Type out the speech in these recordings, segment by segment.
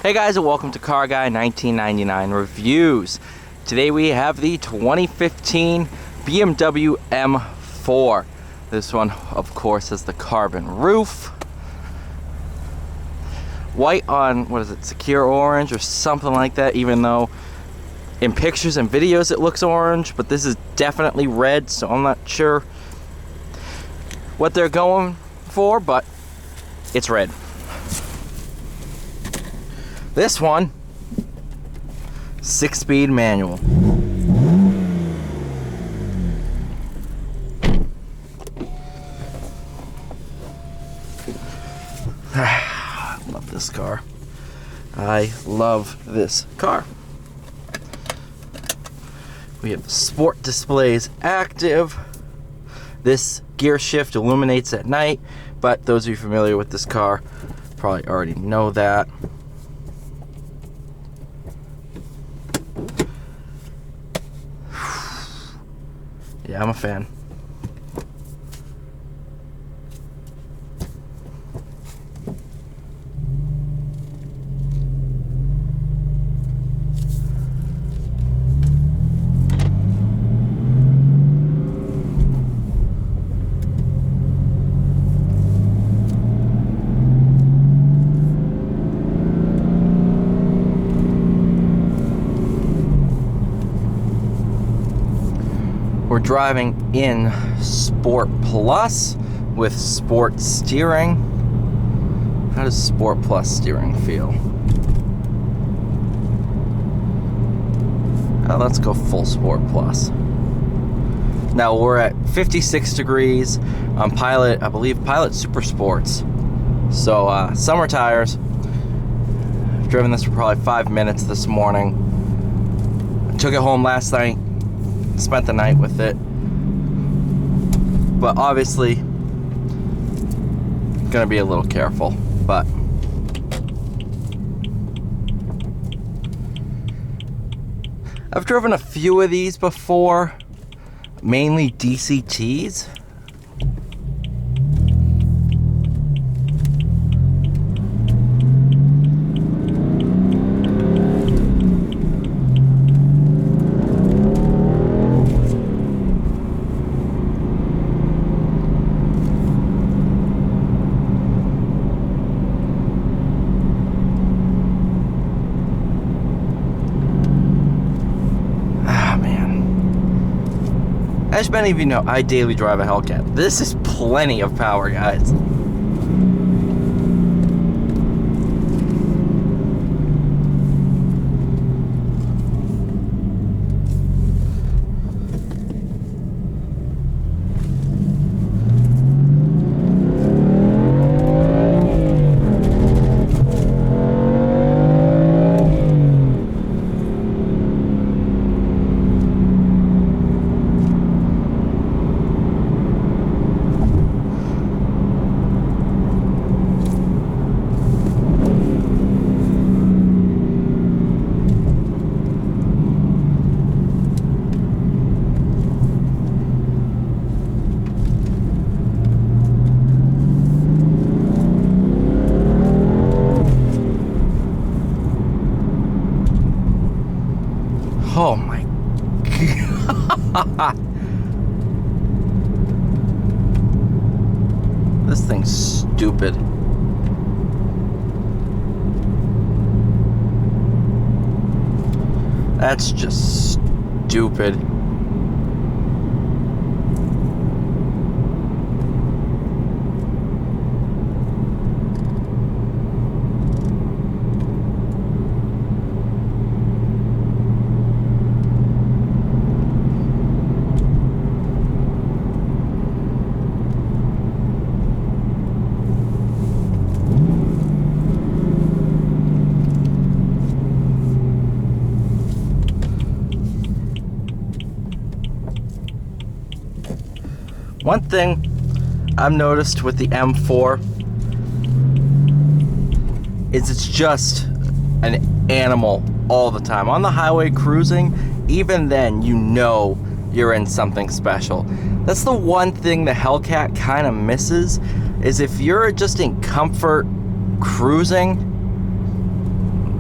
Hey guys, and welcome to Car Guy 1999 Reviews. Today we have the 2015 BMW M4. This one, of course, has the carbon roof. White on, what is it, secure orange or something like that, even though in pictures and videos it looks orange, but this is definitely red, so I'm not sure what they're going for, but it's red. This one, 6-speed manual. I love this car. I love this car. We have sport displays active. This gear shift illuminates at night, but those of you familiar with this car probably already know that. Yeah, I'm a fan. We're driving in Sport Plus with Sport steering. How does Sport Plus steering feel? Let's go full Sport Plus. Now we're at 56 degrees on Pilot, I believe Pilot Super Sports. So summer tires. I've driven this for probably 5 minutes this morning. I took it home last night. Spent the night with it, but obviously gonna be a little careful. But I've driven a few of these before, mainly DCTs. As many of you know, I daily drive a Hellcat. This is plenty of power, guys. Oh my God. This thing's stupid. That's just stupid. One thing I've noticed with the M4 is it's just an animal all the time. On the highway cruising, even then you know you're in something special. That's the one thing the Hellcat kind of misses, is if you're just in comfort cruising,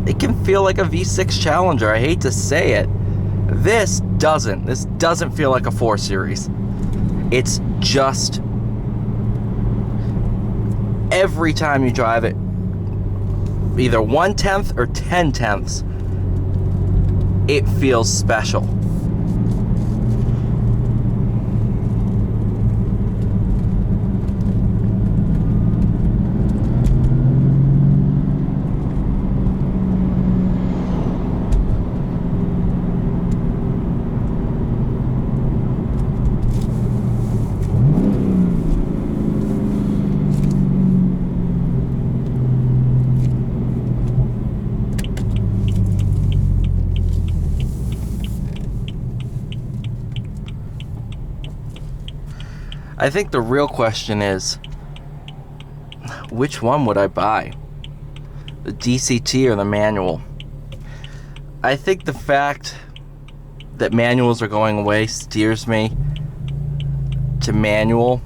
it can feel like a V6 Challenger. I hate to say it. This doesn't. This doesn't feel like a 4 Series. It's just, every time you drive it, either 1/10 or 10/10, it feels special. I think the real question is, which one would I buy? The DCT or the manual? I think the fact that manuals are going away steers me to manual.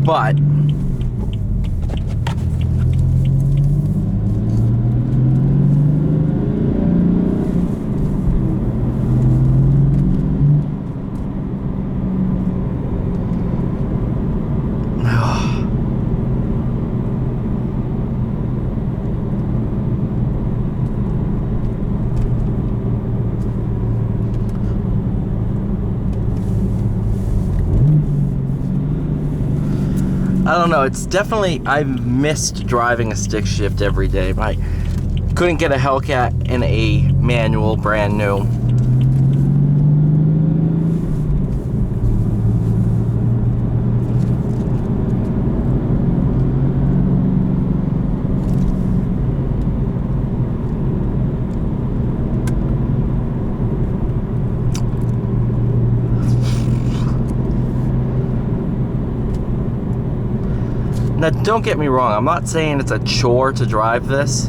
But I don't know, it's definitely, I've missed driving a stick shift every day. I couldn't get a Hellcat in a manual brand new. Now, don't get me wrong, I'm not saying it's a chore to drive this,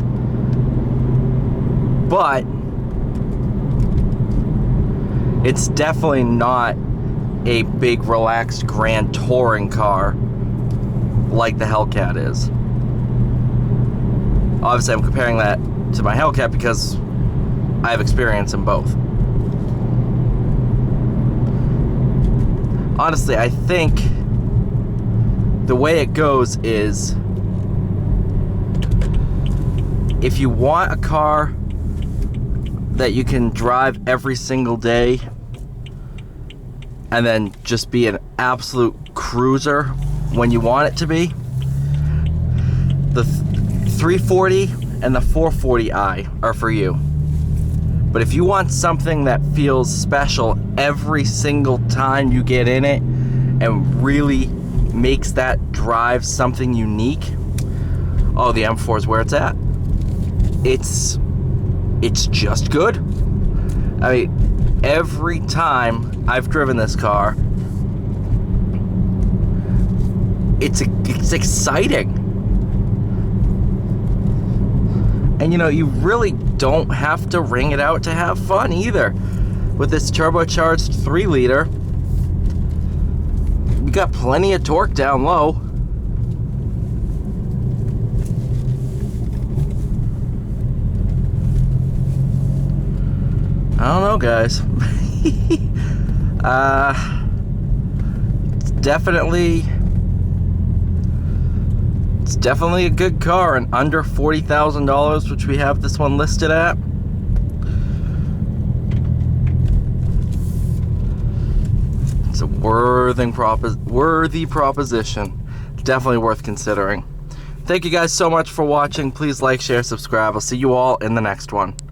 but it's definitely not a big, relaxed, grand touring car like the Hellcat is. Obviously, I'm comparing that to my Hellcat because I have experience in both. Honestly, I think the way it goes is, if you want a car that you can drive every single day and then just be an absolute cruiser when you want it to be, the 340 and the 440i are for you. But if you want something that feels special every single time you get in it and really makes that drive something unique, oh, the M4 is where it's at. It's just good. I mean, every time I've driven this car, it's exciting. And you know, you really don't have to wring it out to have fun either. With this turbocharged 3-liter, you got plenty of torque down low. I don't know, guys. It's definitely a good car, and under $40,000, which we have this one listed at. It's a worthy proposition. Definitely worth considering. Thank you guys so much for watching. Please like, share, subscribe. I'll see you all in the next one.